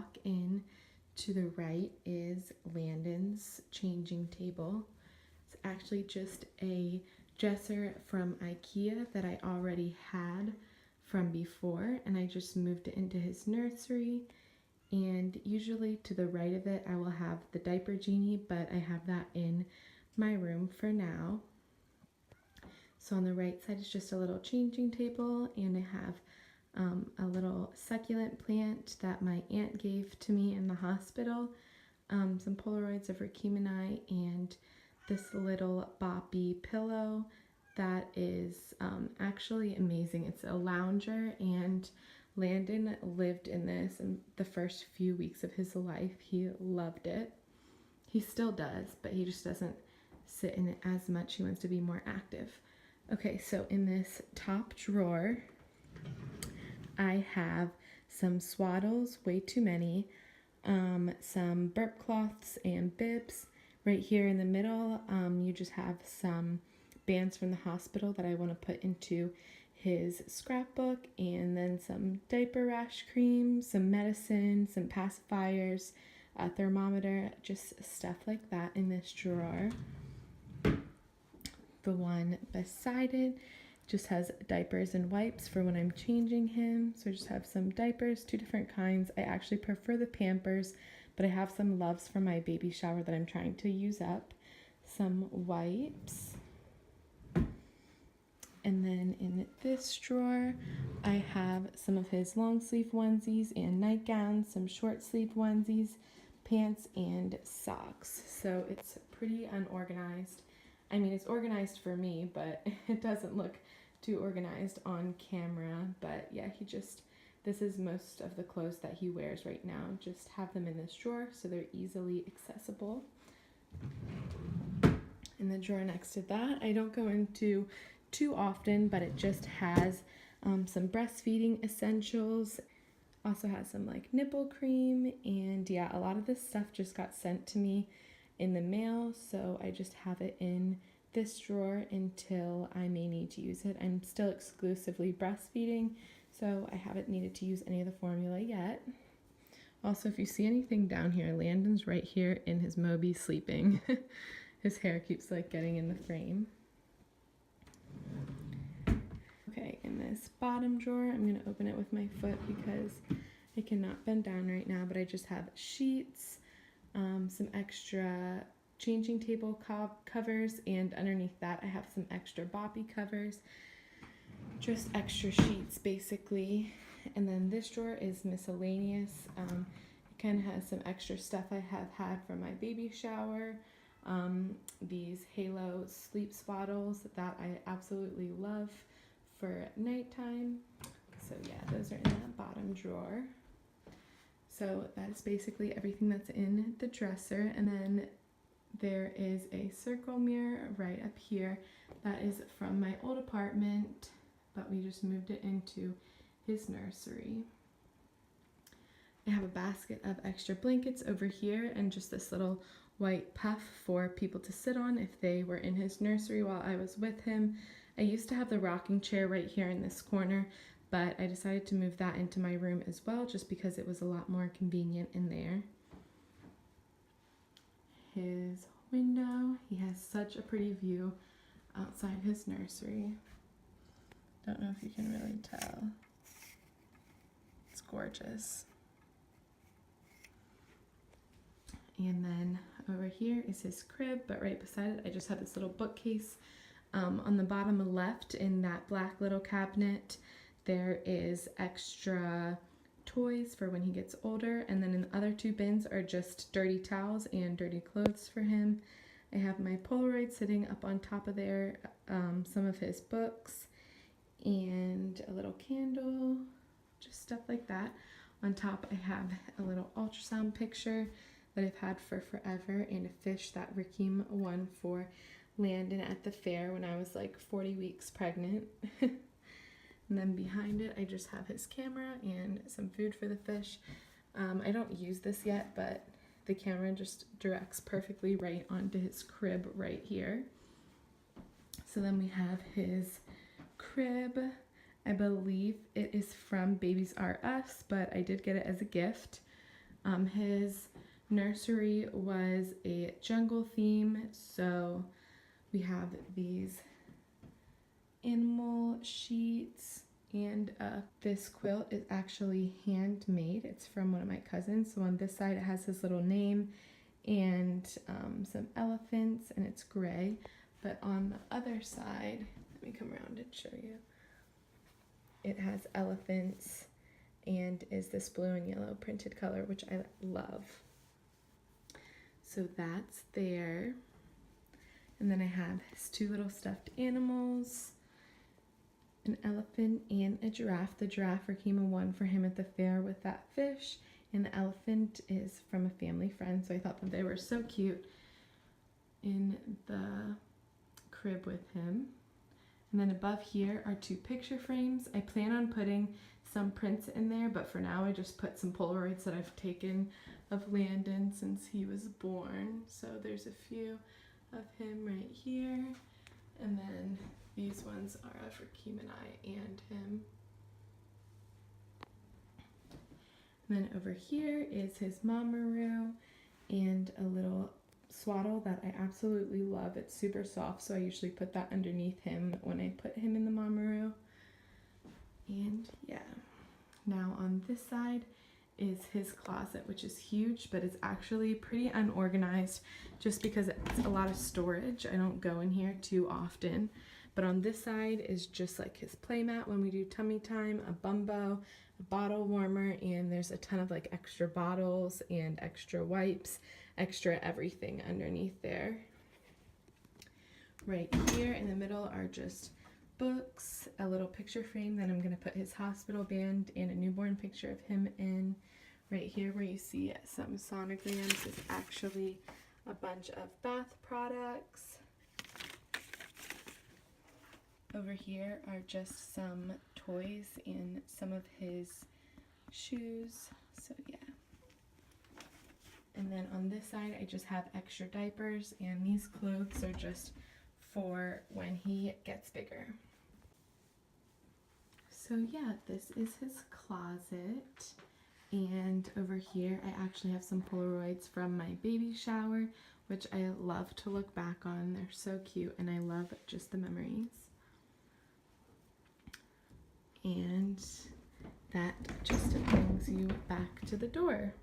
walk in, to the right is Landon's changing table. It's actually just a dresser from IKEA that I already had from before, and I just moved it into his nursery. And usually to the right of it I will have the diaper genie, but I have that in my room for now. So on the right side is just a little changing table, and I have a little succulent plant that my aunt gave to me in the hospital, some Polaroids of Rakim and I, and this little boppy pillow that is actually amazing. It's a lounger, and Landon lived in this in the first few weeks of his life. He loved it. He still does, but he just doesn't sit in it as much. He wants to be more active. Okay, so in this top drawer, I have some swaddles, way too many, some burp cloths and bibs. Right here in the middle, you just have some bands from the hospital that I want to put into his scrapbook, and then some diaper rash cream, some medicine, some pacifiers, a thermometer, just stuff like that in this drawer. The one beside it just has diapers and wipes for when I'm changing him. So I just have some diapers, 2 different kinds. I actually prefer the Pampers, but I have some Loves from my baby shower that I'm trying to use up. Some wipes. And then in this drawer, I have some of his long sleeve onesies and nightgowns, some short sleeve onesies, pants, and socks. So it's pretty unorganized. I mean, it's organized for me, but it doesn't look too organized on camera. But yeah, this is most of the clothes that he wears right now. Just have them in this drawer so they're easily accessible. In the drawer next to that, I don't go into too often, but it just has some breastfeeding essentials. Also has some like nipple cream, and yeah, a lot of this stuff just got sent to me in the mail, so I just have it in this drawer until I may need to use it. I'm still exclusively breastfeeding, so I haven't needed to use any of the formula yet. Also, if you see anything down here, Landon's right here in his Moby sleeping. His hair keeps like getting in the frame. Okay, in this bottom drawer, I'm going to open it with my foot because I cannot bend down right now, but I just have sheets, some extra changing table covers, and underneath that I have some extra boppy covers, just extra sheets basically. And then this drawer is miscellaneous. It kind of has some extra stuff I have had from my baby shower. These Halo sleep swaddles that I absolutely love for nighttime. So yeah, those are in that bottom drawer. So that is basically everything that's in the dresser. And then there is a circle mirror right up here that is from my old apartment, but we just moved it into his nursery. I have a basket of extra blankets over here, and just this little white puff for people to sit on if they were in his nursery while I was with him. I used to have the rocking chair right here in this corner, but I decided to move that into my room as well, just because it was a lot more convenient in there. His window, he has such a pretty view outside his nursery. Don't know if you can really tell. It's gorgeous. And then over here is his crib, but right beside it I just have this little bookcase. On the bottom left in that black little cabinet there is extra toys for when he gets older, and then in the other 2 bins are just dirty towels and dirty clothes for him. I have my Polaroid sitting up on top of there, some of his books, and a little candle, just stuff like that. On top I have a little ultrasound picture that I've had for forever, and a fish that Rakim won for Landon at the fair when I was like 40 weeks pregnant. And then behind it I just have his camera and some food for the fish. I don't use this yet, but the camera just directs perfectly right onto his crib right here. So then we have his crib. I believe it is from Babies R Us, but I did get it as a gift. His nursery was a jungle theme, so we have these animal sheets, and this quilt is actually handmade. It's from one of my cousins. So on this side it has his little name and some elephants, and it's gray. But on the other side, let me come around and show you. It has elephants and is this blue and yellow printed color, which I love. So that's there. And then I have his two little stuffed animals, an elephant and a giraffe. The giraffe came a one for him at the fair with that fish, and the elephant is from a family friend. So I thought that they were so cute in the crib with him. And then above here are two picture frames. I plan on putting some prints in there, but for now I just put some Polaroids that I've taken of Landon since he was born. So there's a few of him right here, and then these ones are for Keem and I and him. And then over here is his Mamaroo and a little swaddle that I absolutely love. It's super soft, so I usually put that underneath him when I put him in the Mamaroo. And yeah, now on this side is his closet, which is huge, but it's actually pretty unorganized just because it's a lot of storage. I don't go in here too often. But on this side is just like his playmat when we do tummy time, a bumbo, a bottle warmer, and there's a ton of like extra bottles and extra wipes, extra everything underneath there. Right here in the middle are just books, a little picture frame that I'm going to put his hospital band and a newborn picture of him in. Right here where you see some sonograms is actually a bunch of bath products. Over here are just some toys and some of his shoes. So yeah. And then on this side I just have extra diapers, and these clothes are just for when he gets bigger. So yeah, this is his closet. And over here I actually have some Polaroids from my baby shower, which I love to look back on. They're so cute, and I love just the memories. And that just brings you back to the door.